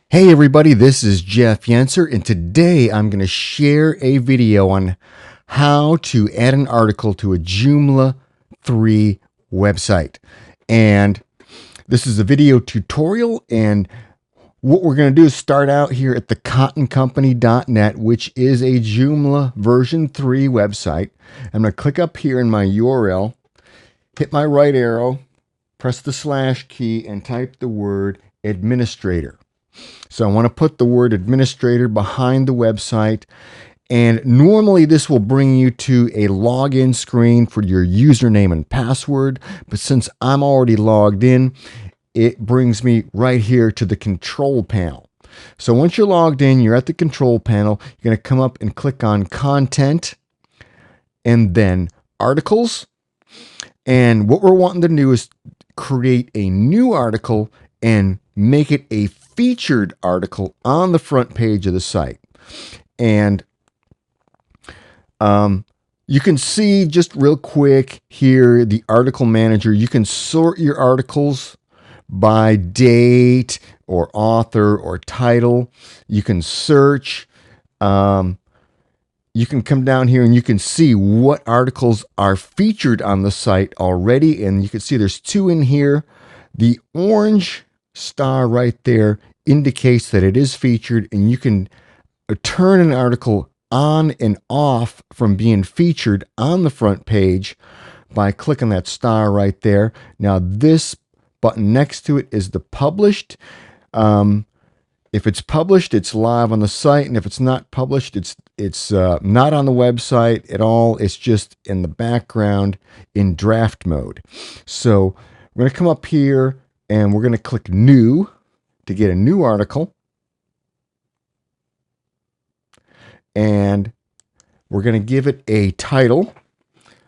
Hey everybody, this is Jeff Yenser, and today I'm going to share a video on how to add an article to a Joomla3 website. And this is a video tutorial, and what we're going to do is start out here at thecottoncompany.net, which is a Joomla version 3 website. I'm going to click up here in my URL, hit my right arrow, press the slash key, and type the word administrator. So I want to put the word administrator behind the website, and normally this will bring you to a login screen for your username and password, but since I'm already logged in, it brings me right here to the control panel. So once you're logged in, you're at the control panel, you're going to come up and click on content and then articles. And what we're wanting to do is create a new article and make it a featured article on the front page of the site. And you can see just real quick here, the article manager, you can sort your articles by date or author or title. You can search. You can come down here and you can see what articles are featured on the site already. And you can see there's 2 in here. The orange star right there indicates that it is featured, and you can turn an article on and off from being featured on the front page by clicking that star right there. Now this button next to it is the published. If it's published, it's live on the site, and if it's not published, it's not on the website at all. It's just in the background in draft mode. So we're going to come up here and we're going to click new to get a new article. And we're going to give it a title.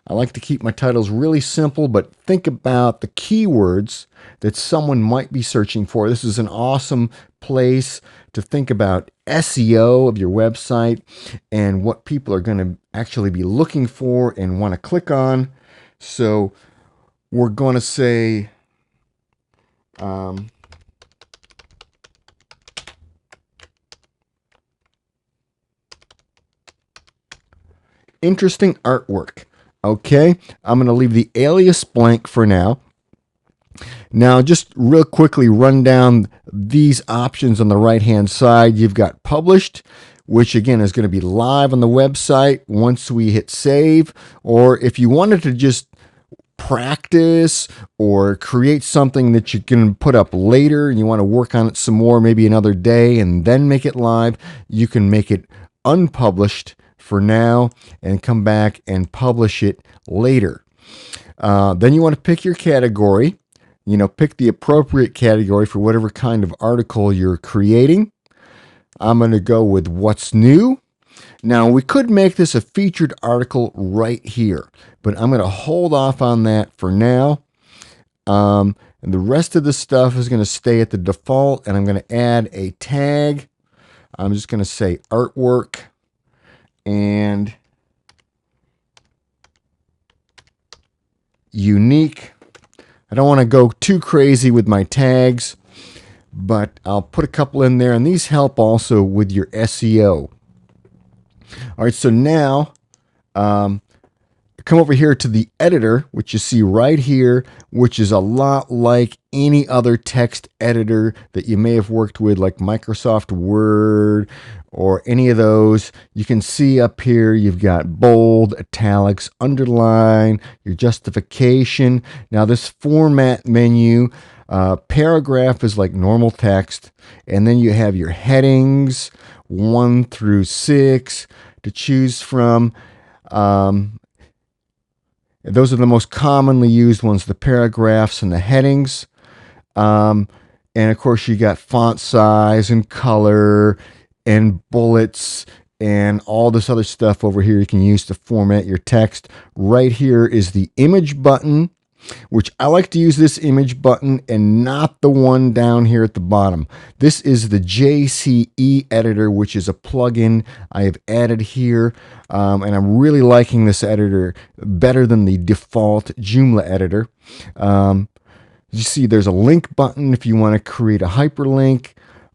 I like to keep my titles really simple, but think about the keywords that someone might be searching for. This is an awesome place to think about SEO of your website and what people are going to actually be looking for and want to click on. So we're going to say interesting artwork. Okay, I'm going to leave the alias blank for now. Now, just real quickly run down these options on the right-hand side. You've got published, which again is going to be live on the website once we hit save. Or if you wanted to just practice or create something that you can put up later and you want to work on it some more, maybe another day, and then make it live, you can make it unpublished for now and come back and publish it later. Then you want to pick your category. Pick the appropriate category for whatever kind of article you're creating. I'm going to go with what's new. Now, we could make this a featured article right here, but I'm going to hold off on that for now. And the rest of the stuff is going to stay at the default, and I'm going to add a tag. I'm just going to say artwork. And unique. I don't want to go too crazy with my tags, but I'll put a couple in there, and these help also with your SEO. All right, so now come over here to the editor, which you see right here, which is a lot like any other text editor that you may have worked with, like Microsoft Word or any of those. You can see up here you've got bold, italics, underline, your justification. Now this format menu, paragraph is like normal text, and then you have your headings 1 through 6 to choose from. Those are the most commonly used ones, the paragraphs and the headings. And of course, you got font size and color and bullets and all this other stuff over here you can use to format your text. Right here is the image button, which I like to use this image button and not the one down here at the bottom. This is the Jce Editor, which is a plugin I have added here, and I'm really liking this editor better than the default Joomla editor. You see there's a link button if you want to create a hyperlink.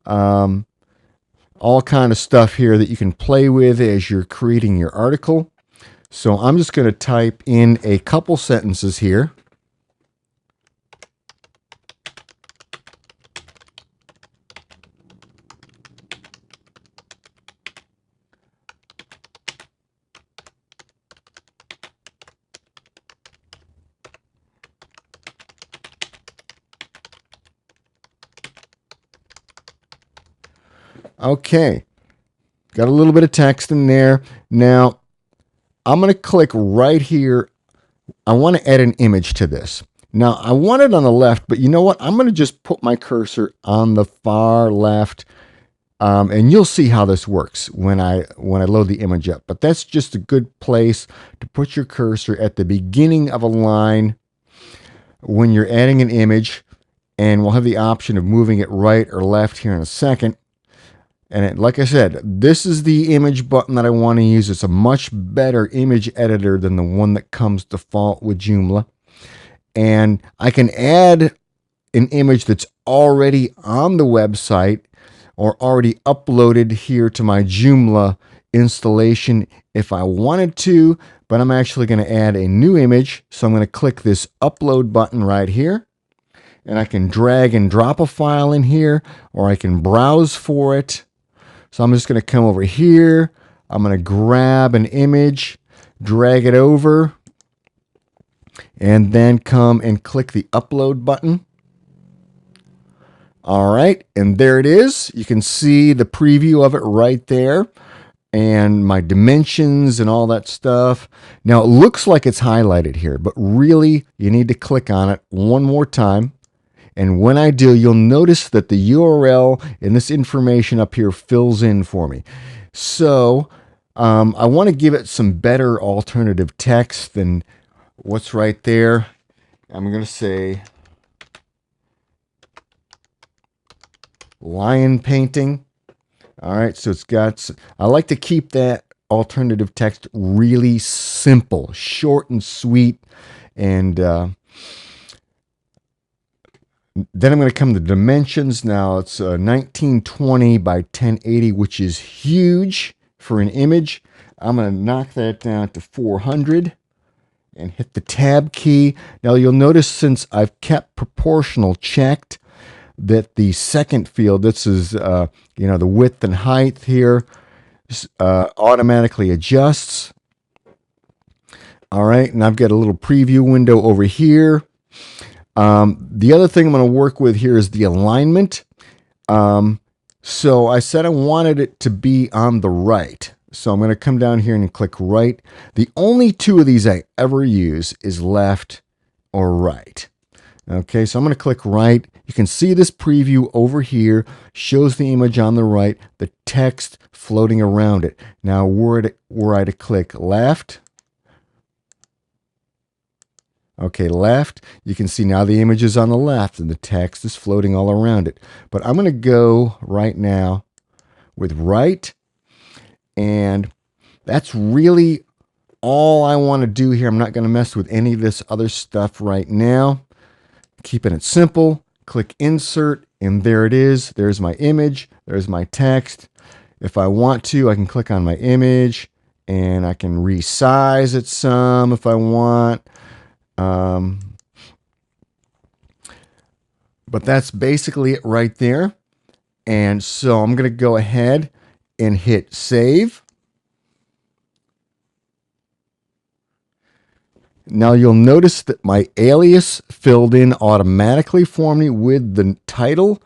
All kind of stuff here that you can play with as you're creating your article. So I'm just going to type in a couple sentences here. Okay, got a little bit of text in there. Now, I'm going to click right here. I want to add an image to this. Now, I want it on the left, but you know what? I'm going to just put my cursor on the far left, and you'll see how this works when I load the image up. But that's just a good place to put your cursor at the beginning of a line when you're adding an image, and we'll have the option of moving it right or left here in a second. And like I said, this is the image button that I want to use. It's a much better image editor than the one that comes default with Joomla. And I can add an image that's already on the website or already uploaded here to my Joomla installation if I wanted to, but I'm actually going to add a new image. So I'm going to click this upload button right here. And I can drag and drop a file in here, or I can browse for it. So I'm just going to come over here. I'm going to grab an image, drag it over, and then come and click the upload button. All right, and there it is. You can see the preview of it right there and my dimensions and all that stuff. Now, it looks like it's highlighted here, but really you need to click on it one more time. And when I do, you'll notice that the URL and this information up here fills in for me. So I want to give it some better alternative text than what's right there. I'm going to say lion painting. All right, so it's got, I like to keep that alternative text really simple, short and sweet, and then I'm going to come to dimensions. Now it's 1920 by 1080, which is huge for an image. I'm going to knock that down to 400 and hit the tab key. Now you'll notice since I've kept proportional checked that the second field, this is the width and height here, automatically adjusts. All right, and I've got a little preview window over here. The other thing I'm going to work with here is the alignment. So I said I wanted it to be on the right. So I'm going to come down here and click right. The only two of these I ever use is left or right. Okay, so I'm going to click right. You can see this preview over here shows the image on the right, the text floating around it. Now, were I to click left, okay, left, you can see now the image is on the left and the text is floating all around it. But I'm going to go right now with right, and that's really all I want to do here. I'm not going to mess with any of this other stuff right now. Keeping it simple, click insert, and there it is. There's my image, there's my text. If I want to, I can click on my image and I can resize it some if I want. But that's basically it right there. And so I'm going to go ahead and hit save. Now you'll notice that my alias filled in automatically for me with the title.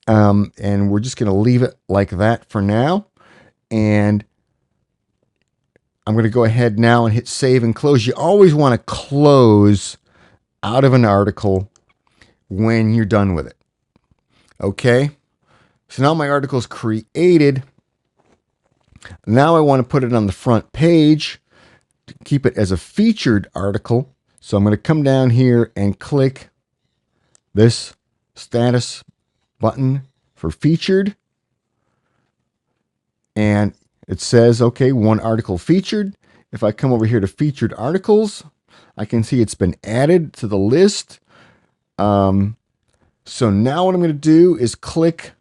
And we're just going to leave it like that for now. And I'm going to go ahead now and hit save and close. You always want to close out of an article when you're done with it. Okay? So now my article is created. Now I want to put it on the front page to keep it as a featured article. So I'm going to come down here and click this status button for featured. And it says, okay, one article featured. If I come over here to featured articles, I can see it's been added to the list. So now what I'm going to do is click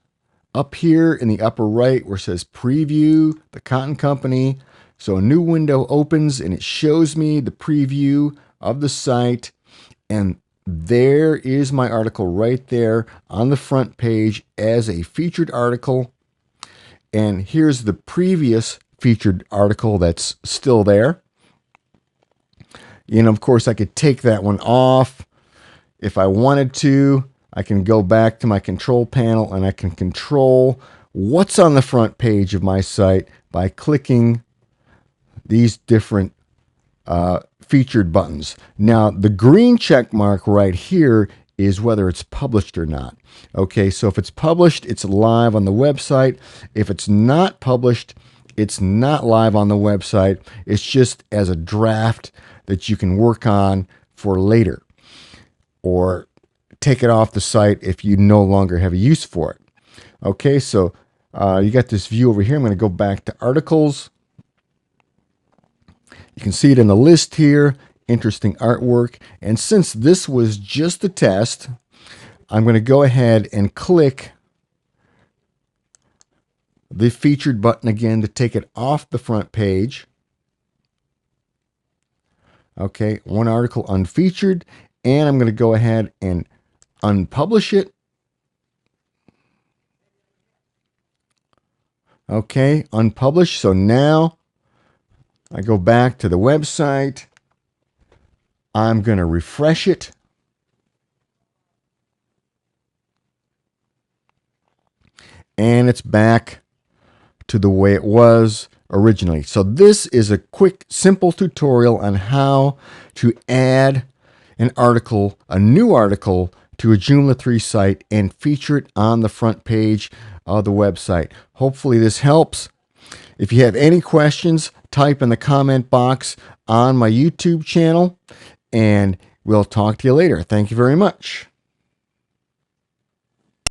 up here in the upper right where it says preview the Cotton Company. So a new window opens and it shows me the preview of the site, and there is my article right there on the front page as a featured article. And here's the previous featured article that's still there. And of course I could take that one off if I wanted to. I can go back to my control panel and I can control what's on the front page of my site by clicking these different featured buttons. Now, the green check mark right here is whether it's published or not. Okay, so if it's published, it's live on the website. If it's not published, it's not live on the website. It's just as a draft that you can work on for later, or take it off the site if you no longer have a use for it. Okay, so you got this view over here. I'm going to go back to articles. You can see it in the list here. Interesting artwork. And since this was just a test, I'm going to go ahead and click the featured button again to take it off the front page. Okay, one article unfeatured, and I'm going to go ahead and unpublish it. Okay, unpublish. So now I go back to the website. I'm going to refresh it. And it's back to the way it was originally. So this is a quick, simple tutorial on how to add an article, a new article, to a Joomla3 site and feature it on the front page of the website. Hopefully this helps. If you have any questions, type in the comment box on my YouTube channel, and we'll talk to you later. Thank you very much.